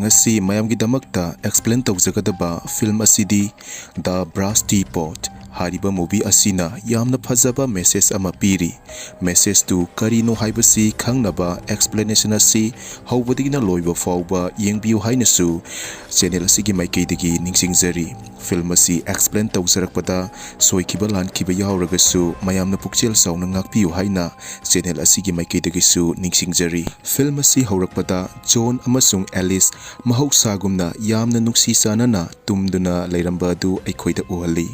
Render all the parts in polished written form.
ngasi mayamgidamakta explain tawjagadaba film asidi The Brass Teapot hariba movie asina yamna phajaba message ama piri message tu karino haibasi khangnaba explanation asi hawbadigina loiba fawba yengbiu hainasu channel asigi maikeidagi ningsingjari film asi explain tawjarakpada soikiba lankiba yawragasu mayamna pukchel sauna ngakpiu haina channel asigi maikeidagisu ningsingjari film asi hawrakpada John amasung Alice mahausagumna yamna nungsi sanana tumduna leiramba adu aikhoida uhali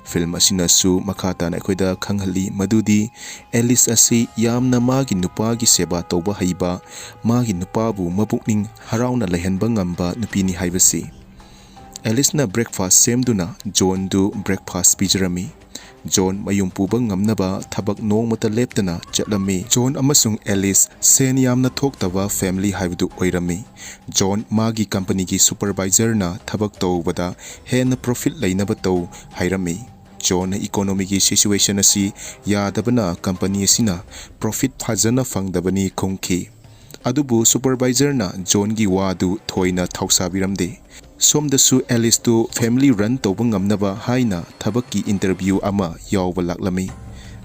film asina su makhatana aikhoida khanghali madudi Alice asi yamna magi nupagi seba tawba haiba magi nupabu mabukning harauna lehenba ngamba nupini haibasi Alice na breakfast semduna John du breakfast pijarami John mayum puba ngamnaba thabak nongmata leptana chatlami John amasung Alice sen yamna thoktaba family haibudu oirami John magi company gi supervisor na thabak tawbada hena profit lainaba taw hairami John economy gi situation asi yadabana company asina profit phajana fangdabani khongki adubu supervisor na John gi wadu thoina thausabiramde somdasu Alice tu family run tawba ngamnaba haina thabakki interview ama yawba laklami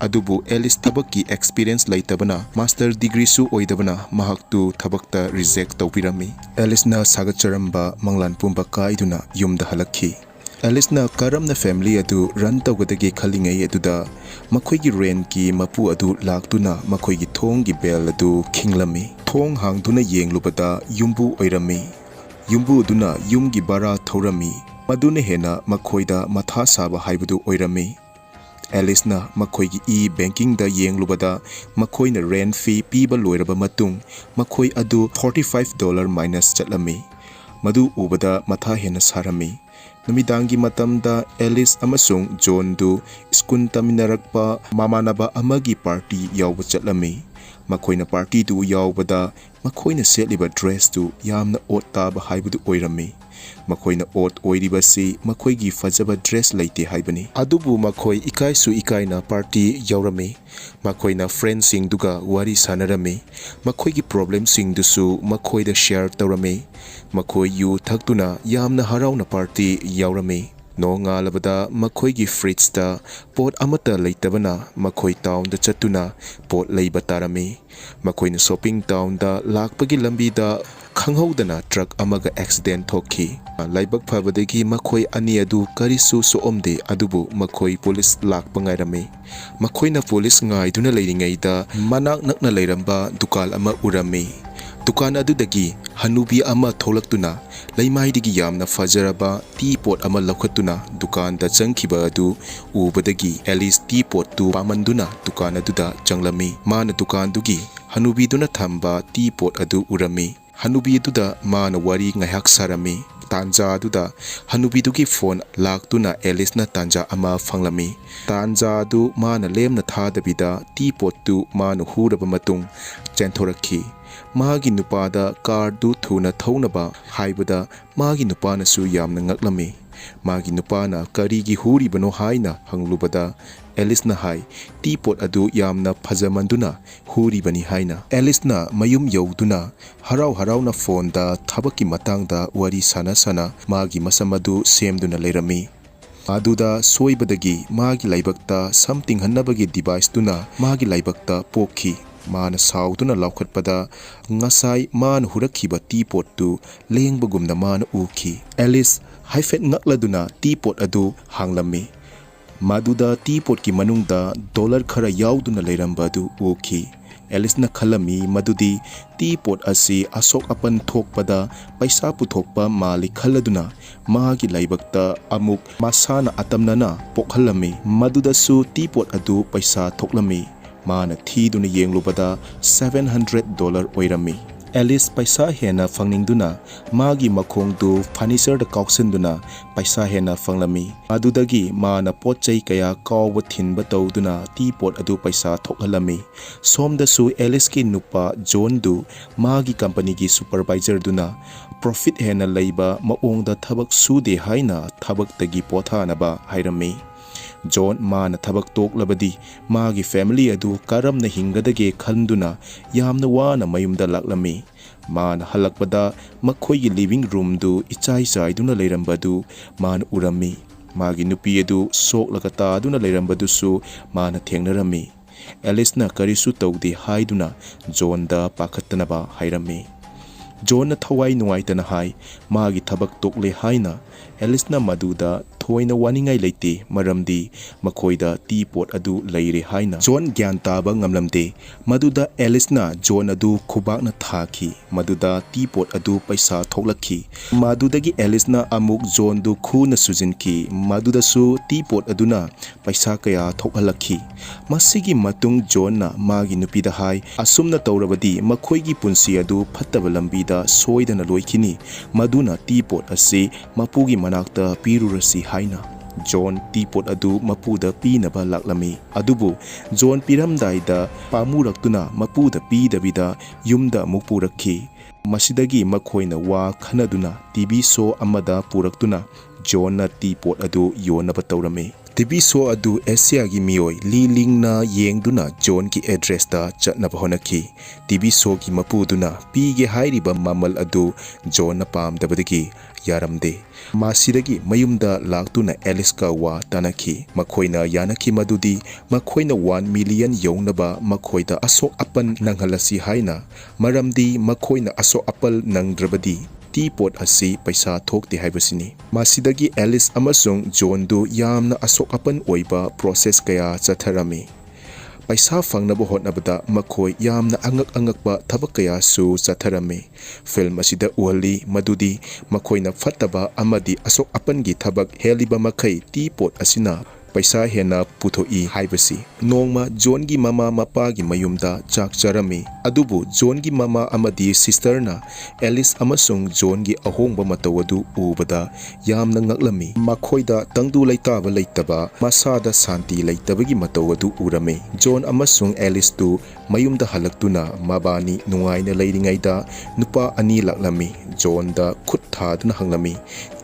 adubu Alice thabakki experience laitabana master degree su oidabana mahak tu thabakta reject tawbirami Alice na sagacharamba manglan pumba kaiduna yumda halakhi Alice na karamna family adu run tawgadagi khalingai aduda makhoigi rent ki mapu adu laktuna makhoigi thong gi bell adu khinglami thong hangduna yenglubada yumbu oirami yumbu duna yumgi bara thorami madune hena makhoida matha saba haibudu oirami Alice na makhoigi banking da yenglubada makhoina rent fee piba loiraba matung makhoi adu $45 minus chatlami madu ubada matha hena sarami namidangi matamda Alice amasung John du skun taminarakpa mamanaba amagi party yawba chatlami makhoina party du yawbada makhoina setliba dress tu yamna ot taba haibudu oirami makhoina ot oiribasi makhoigi fajaba dress laite haibani adubu makhoi ikai su ikaina party yawrami makhoina friends sing duga wari sanarami makhoigi problem sing dusu makhoida share tawrami makhoi yu thaktuna yamna harauna party yawrami no ngalabada makhoigi fridge ta pot amata leitabana makhoi town da chatuna pot leiba tarami makhoina shopping town da lakpagi lambi da khanghaudana truck amaga accident thokhi laibak phabadagi makhoi ani adu karisu soomde adubu makhoi police lakpa ngairami makhoina police ngaiduna leiringai da manak nakna leiramba dukal ama urami dukan adudagi hanubi ama tholaktuna leimaidigi yamna fajaraba teapot ama laukhatuna dukan da changkhiba adu ubadagi Alice teapot tu pamanduna dukan aduda changlami mana dukan dugi hanubi duna thamba teapot adu urami hanubi duda mana wari ngahak sarami tanja duda hanubi dugi phone laktuna Alice na tanja ama fanglami tanja du mana lemna thadabida teapot tu mana huraba matung chentorakhi magi nupada car du thuna thaunaba haibada magi nupana su yamna ngaklami magi nupana karigi huri bano haina hanglubada Alice na hai teapot adu yamna phajamanduna huri bani haina Alice na mayum yawduna harau na phone da thabaki matangda wari sana magi masamadu semduna leirami aduda soibadagi magi laibakta something hannabagi device tuna magi laibakta pokhi mana sauduna laukhatpada ngasai man hurakhiba teapot tu lengbagumna man ukhi Alice haifet ngakladuna teapot adu hanglami maduda teapot ki manungda dollar khara yauduna leiramba du ukhi Alice na khalami madudi teapot asi asok apan thokpada paisa puthokpa mali khaladuna magi laibakta amuk masana atamnana pokhalami maduda su teapot adu paisa thoklami mana thiduna yenglubada $700 oirami Alice paisa hena fangningduna magi makhong du furniture da kauksenduna paisa hena fanglami adudagi mana potchai kaya kawba thinba tawduna teapot adu paisa thokhalami somda su Alice ki nupa John du magi company gi supervisor duna profit hena leiba maongda thabak sude haina thabak tagi pothanaba hairami John mana thabak toklabadi magi family adu karamna hingadage khanduna yamna wana mayumda laklami मान हलकपदा मखोइगी living room दु इचाई चाइदुना लेरंबदु मान उरम्मी मागी नुपी अदु सोकलगा तादुना लेरंबदुसु मान थेंगनरम्मी एलिसना करिसु तौदे हाइदुना जोनदा पाखत्तनबा हाइरम्मी zone थवाई नुआइतना high मागी थबक तोकले हाइना एलिसना मदुदा थोइना वानिंगाई लेते मरमदी मखोइदा T pot अदु लेरे हाइना जोन ज्ञान ताबा ngamlamde मदुदा एलिसना जोन अदु खुबाकना थाखी मदुदा टी पोट अदु पैसा थोकलखी मदुदगी एलिसना अमुक जोन दु खुना सुजिनकी मदुदसु टी पोट अदुना पैसा कया थोकहलखी मसिगी मतुंग जोनना मागी नुपीदा हाई असुमना तौरबदी मखोइगी पुंसी अदु फत्तबा लंबीदा सोइदना लोइखिनी मदुना टी पोट असी मपुगी मनाक्ता पीरुरसी हाइना जोन टी पोट अदु मपुदा पीनबा लाक्लमी अदुबु जोन पिरमदाइदा पामुरक्तुना मपुदा पीदबिदा युमदा मुपुरखी मसिदगी मखोइना वा खनदुना टीवी शो अमदा पुरक्तुना जोन टी पोट अदु योनबा तौरमी टीवी शो अदु एशिया की मियोय लीलिंगना येंगदुना जोन की एड्रेस दा चटनबा होनखी टीवी शो की मपुदुना पीगे हाइरिबा ममल अदु जोन पामदबदगी यारमदे मासिदगी मयुमदा लाक्तुना एलिस का वा तानखी मखोइना यानखी मदुदी मखोइना 1 मिलियन यौनबा मखोइदा असो अपन नंगहलसी हाइना मरमदी मखोइना असो अपल नंगद्रबदी टी पोट असी पैसा थोकते हाइबसिनी मासिदगी एलिस अमसुंग जोनदु यामना असोक अपन ओइबा प्रोसेस कया चथरमी पैसा फंगनबो होटनबदा मखोय यामना अंगक थबक कया सु चथरमी फिल्म असिदा उहली मदुदी मखोयना फत्तबा अमदी असोक अपनगी थबक हेलिबा मखै टी पोट असिना पैसा हेना पुथोई हाइबसी नोंगमा जोनगी ममा मपागी मयुमदा चाक चरमी अदुबु जोनगी ममा अमदी सिस्टरना एलिस अमसुंग जोनगी अहोंगबा मतवदु उबदा यामना ngakलमी मखोइदा तंगदु लैताबा लैतबा मसादा शांति लैतबगी मतवदु उरमे जोन अमसुंग एलिस तु मयुमदा हलक्तुना मबानी नुंगाइना लैरिंगाइदा नुपा अनी लाक्लमी जोनदा खुद थादुना हंगलमी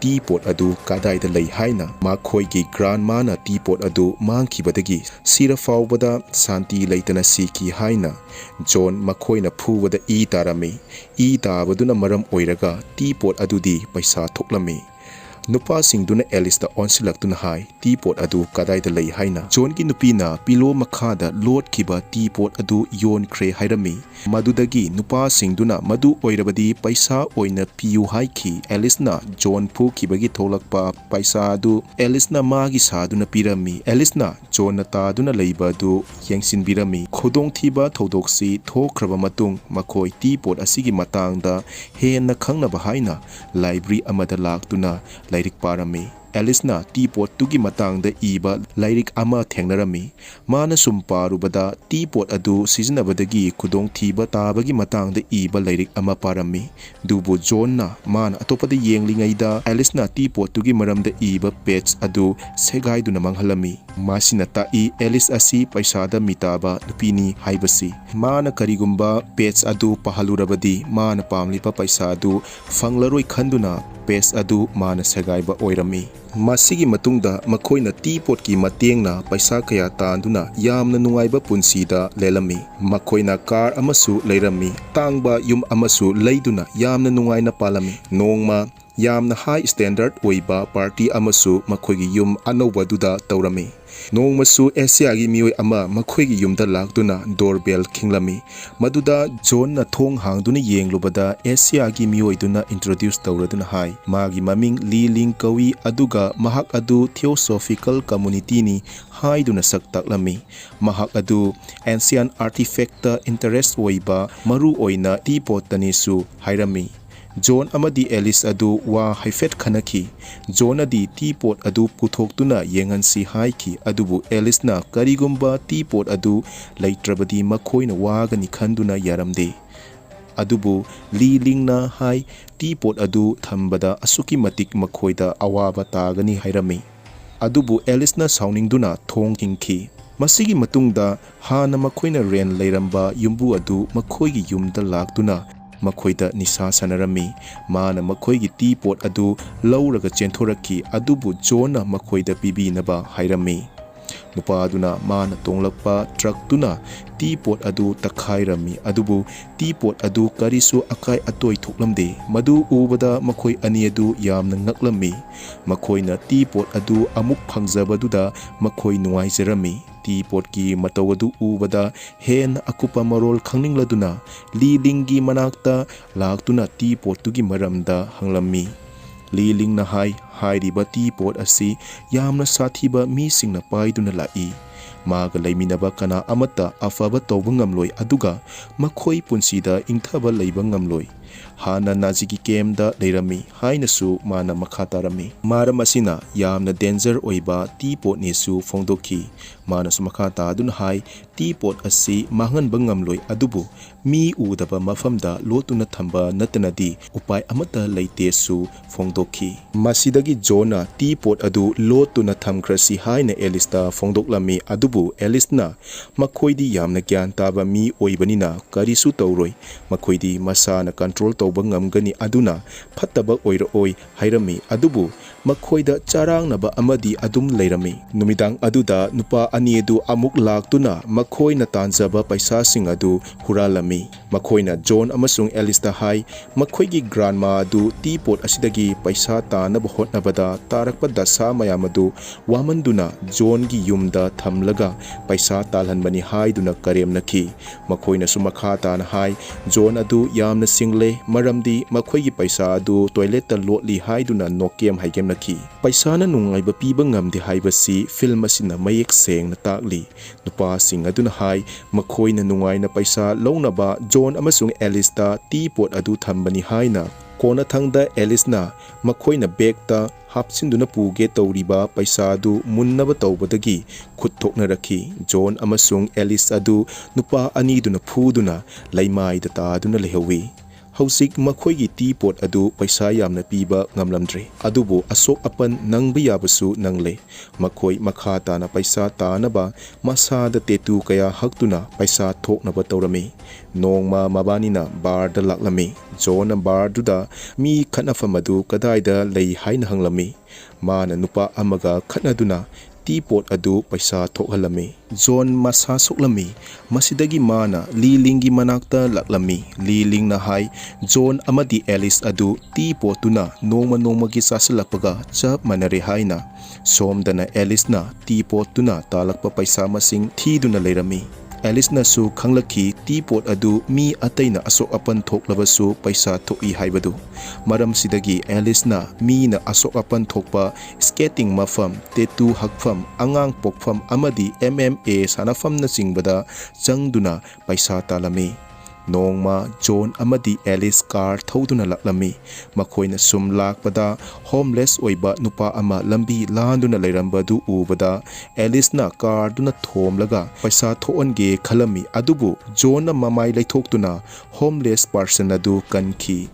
टी पोट अदु कादाइदा लै हाइना मखोइगी ग्रांडमाना टी पोट अदु मांखिबदगी सिरा फावबदा शांति लैतना सीकी हाइना जोन मखोइना फुबदा ई तारमी ई ताबदुना मरम ओइरगा टी पोट अदुदी पैसा थोकलमी नुपा सिंगदुना एलिसदा ऑनसिलक्तुना हाई टी पोट अदु कादाइदा लै हाइना जोन की नुपीना पिलो मखादा लोटखिबा टी पोट अदु योन ख्रे हाइरमी मदुदगी नुपा सिंगदुना मदु ओइरबदी पैसा ओइना पियु हाइखी एलिसना जोन फुखिबगी थोलकपा पैसा अदु एलिसना मागी सादुना पिरमी एलिसना जोन तादुना लैबदु यंगसिनबिरमी खोदोंग थीबा थौदोक्सी थोख्रबा मतुंग मखोय टी पोट असिगी मतांगदा हेन्ना खंगनबा हाइना लाइब्रेरी अमदा लाक्तुना लाइरिक पारमी एलिसना टी पोट तुगी मतांगदा इबा लाइरिक अमा थेंगनरमी माना सुम पारुबदा टी पोट अदु सिजनबदगी खुदोंग थीबा ताबगी मतांगदा इबा लाइरिक अमा पारमी दुबु जोनना मान अतोपदा येंगलिंगाइदा एलिसना टी पोट तुगी मरमदा इबा पेज अदु सेगाइदुना मंगहलमी मासिना ताई एलिस असी पैसादा मिताबा नुपीनी हाइबसी माना करिगुम्बा पेज अदु पहलुरबदी माना पामलिपा पैसा अदु फंगलरोय खंदुना पेज अदु माना सेगाइबा ओइरमी मासिगी मतुंगदा मखोइना टी पोट की मतेंगना पैसा कया तांदुना यामना नुंगाइबा पुंसीदा लेलमी मखोइना कार अमसु लेरमी तांगबा युम अमसु लैदुना यामना नुंगाइना पालमी नोंगमा यामना हाई स्टैंडर्ड ओइबा पार्टी अमसु मखोइगी युम अनौबदुदा तौरमी नोंगमसु एशिया की मियोय अमा मखोइगी युमदा लाक्तुना डोरबेल खिंगलमी मदुदा जोनना थोंग हांगदुना येंगलुबदा एशिया की मियोयदुना इंट्रोड्यूस तौरदुना हाई मागी ममिंग लीलिंग कवी अदुगा महक अदु थियोसॉफिकल कम्युनिटीनी हाइदुना सक्ताक्लमी महक अदु एंशियन आर्टिफैक्ट इंटरेस्ट ओइबा मरु ओइना टी पोटनीसु हाइरमी जोन अमदी एलिस अदु वा हाइफेट खनखी जोन अदी टी पोट अदु पुथोक्तुना येंगनसी हाइखी अदुबु एलिसना करिगुम्बा टी पोट अदु लैट्रबदी मखोइना वागनि खंदुना यारमदे अदुबु लीलिंगना हाई टी पोट अदु थंबदा असुकी मतिक मखोइदा अवाबा तागनी हाइरमी अदुबु एलिसना साउनिंगदुना थोंग हिंखी मसिगी मतुंगदा हाना मखोइना रेन लैरंबा युम्बु अदु मखोइगी युमदा लाक्तुना मखोइदा निसा सनरमी माना मखोइगी टी पोट अदु लौरगा चेंथोरकी अदुबु जोना मखोइदा पिबीनबा हाइरमी Nupaduna mana tonglakpa truck-tuna teapot adu takhairami adubu teapot adu karisu akai atoi thoklamde madu ubada makhoi ani adu yamna ngaklammi makhoina teapot adu amuk phangjabaduda makhoi nuwaizarami teapot ki matau adu ubada hen akupa marol khangningladuna lilingi manakta laktuna teapot tugi maramda hanglammi Liling na hairiba teapot asi yamna sathiba misingna paiduna lai maga laiminaba kana amata afaba tawba ngamloi aduga makhoi punsida ingthaba leiba ngamloi hana nazigi kemda leirami hainasu mana makhatarami maram asina yamna danger oiba teapot nesu phongdokhi manasu makhata adun hai teapot asi mahanganba ngamloi adubu mi udaba mafamda lotuna thamba natanadi upai amata leitesu phongdokhi masidagi jona teapot adu lotuna thamkrasi haina elista phongdoklami adubu elisna makhoidi yamna gyan taba mi oibanina karisu tawroi makhoidi masana control tawba ngamgani aduna phattaba oiroi hairami adubu makhoida charangnaba amadi adum leirami numidang aduda nupa ani adu amuk laktuna makhoina tanjaba paisa sing adu huralami makhoina John amasung Elista hai makhoigi grandma adu teapot asidagi paisa tanaba hotnabada tarakpa dasa mayamadu wamanduna John gi yumda thamlaga paisa talhanbani haiduna karemnaki makhoina sumakha tan hai John adu yamna single maramdi makhoigi paisa adu toilet ta lotli haiduna nokem haigemnaki paisa na nungaiba piba ngamdi haibasi film asina mayek sengna takli nupa sing aduna hai makhoina nungaina paisa launaba John amasung Elista teapot adu thambani haina kona thangda Elisna makhoina begta hapsinduna puge tawriba paisa adu munnaba tawbadagi khutthokna rakhi John amasung Elis adu nupa aniduna phuduna laimaida taduna lehawi Hausik makhoigi teapot adu paisa yamna piba ngamlamdre adubu asok apan nangba yabasu nangle makhoi makha tana paisa tanaba masada tetu kaya haktuna paisa thoknaba tawrami nongma mabanina barda laklami John barduda mi khanafamadu kadaida lei haina hanglami mana nupa amaga khanaduna teapot adu paisa thokhalami John masa soklami masidagi mana lilingi manakta laklami liling na hai John amadi Elis adu teapot tuna nongma gi sasalakpaga chap manare haina somdana Elis na teapot tuna talakpa paisa masing thiduna leirami Elis na su khanglaki teapot adu mi ataina asok apan thoklabasu paisa thoi haibadu maram sidagi Elis na mi na asok apan thokpa skating mafam tetu hakfam angang pokfam amadi MMA sanafam na singbada changduna paisa talami nongma John amadi Elis car thoduna laklami makhoina sum lakpada homeless oiba nupa ama lambi landuna leirambadu ubada Elis na car duna thomlaga paisa thoonge khalami adubu John na mamai leithoktuna homeless person adu kanki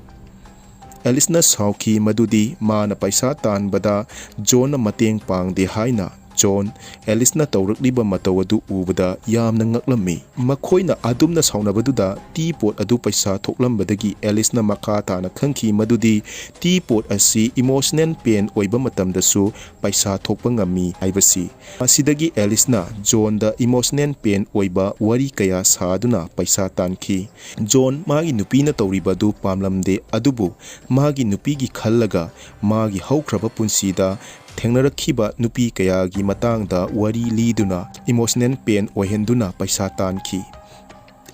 Elis na sauki madudi mana paisa tanbada John na mateng pangde haina John Elis na tawrakliba mataw adu ubada yamna ngaklami makhoina adumna saunabaduda teapot adu paisa thoklambadagi Elis na makha tana khangki madudi teapot asi emotional pain oiba matamdasu paisa thokpa ngami haibasi asidagi Elis na John da emotional pain oiba wari kaya saduna paisa tanki John magi nupina tawribadu pamlamde adubu magi nupigi khallaga magi haukraba punsida Thengnarakiba nupi kayagi matangda wari liduna emotional pain ohenduna paisa tanki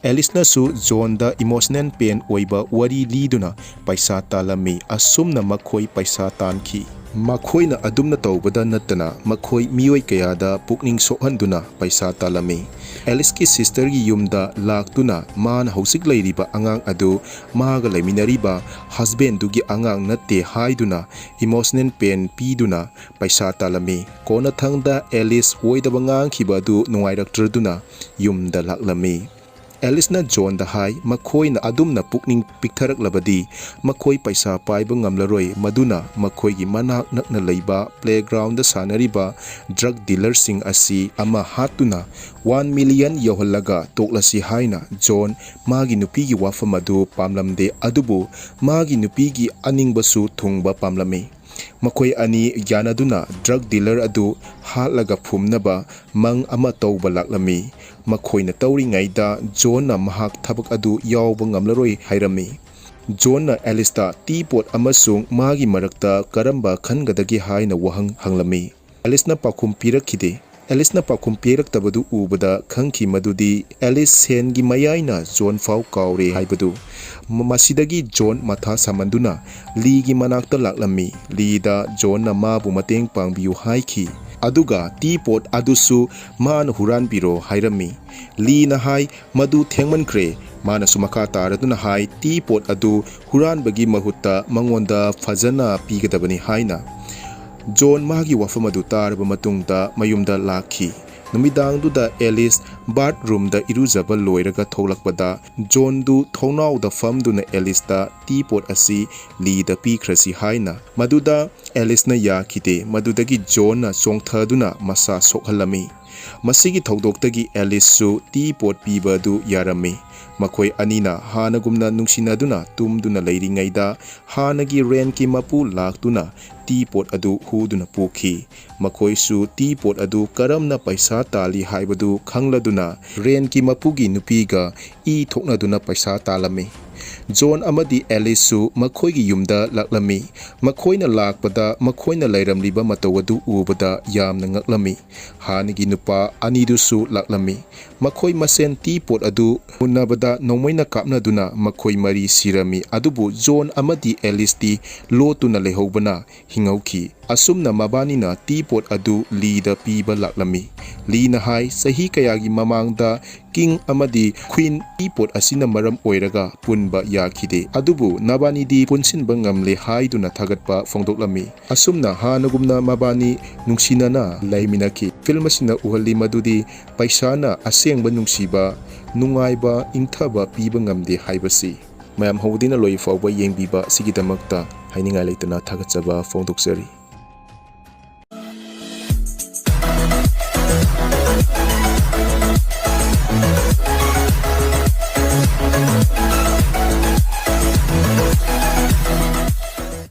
Elis na su John da emotional pain oiba wari liduna paisa talami asumna makhoi paisa tanki makhoina adumna tawbada natana makhoi mioi kayada pukning sohanduna paisa talami Elis ki sister gi yumda laktuna man hausik leiriba angang adu maga laiminariba husband dugi angang natte haiduna emotional pain piduna paisa talami kona thangda Elis oidaba ngang khibadu nungairaktruduna yumda laklami Elis na John da hai makhoina adumna pukning piktarak labadi makhoi paisa paiba ngamlaroi maduna makhoigi manak nakna leiba playground da sanariba drug dealer sing asi ama hatuna 1 million yohalaga toklasi haina John magi nupigi wafamadu pamlamde adubu magi nupigi aningbasu thungba pamlami Makhoi ani yanaduna drug dealer adu hatlaga phumnaba mang ama tawba laklami. Makhoina tawringaida John na mahak thabak adu yawba ngamlaroi hairami. John na Alice teapot amasung magi marakta karamba khangadagi haina wahang hanglami. Alice na pakhum pirakhide. Alice na pakhum piraktabadu ubada khangki madudi Alice sengi mayaina John fau kaure haibadu. Masidagi John matha samanduna Lee gi manakta laklami. Lee da John na mabu mateng pangbiu haiki. Aduga teapot adusu man huran biro hairami. Lee na hai madu thengmankre. Mana sumaka taraduna hai teapot adu huran bagi mahutta mangonda fazana pigadabani haina. John magi wafam adu taraba matungda mayumda lakhi. Numidang duda Alice bathroom da iruzaba loiraga tholakpada John du thonau da famduna Alice da teapot asi Lee da pikhrasi haina. Maduda Alice na yakhide madudagi John na chongthaduna masa sokhalami. Masigi thaudoktagi Alice su teapot piba du yarami. Makhoi anina hanagumna nungsinaduna tumduna leiringaida hanagi renki mapu laktuna teapot adu huduna pukhi. Makhoi su teapot adu karamna paisa tali haibadu khangladuna renki mapugi nupiga I thoknaduna paisa talami. John amadi Alice su makhoigi yumda laklami. Makhoina lakpada makhoina leiramliba matawadu ubada yamna ngaklami. Hanigi nupa anidusu laklami. Makhoi masen teapot adu unabada nongmoina kapnaduna makhoi mari sirami. Adubu John amadi Alice ti lotuna lehobana hingauki. Asumna mabanina teapot adu Lee da piba laklami. Lee na hai sahi kayagi mamangda King amadi Queen teapot asina maram oiraga punba yakhide. Adubu nabani di punsinba ngamle haiduna thagatpa fongdoklami. Asumna hanagumna mabani nungsinana laiminaki. Film asina uhalli madudi paisana asengba nungsiba nungaiba ingthaba piba ngamde haibasi. Mayam hawdina loi fawba yengbiba sigidamakta hainingai leitana thagatjaba fongdoksari.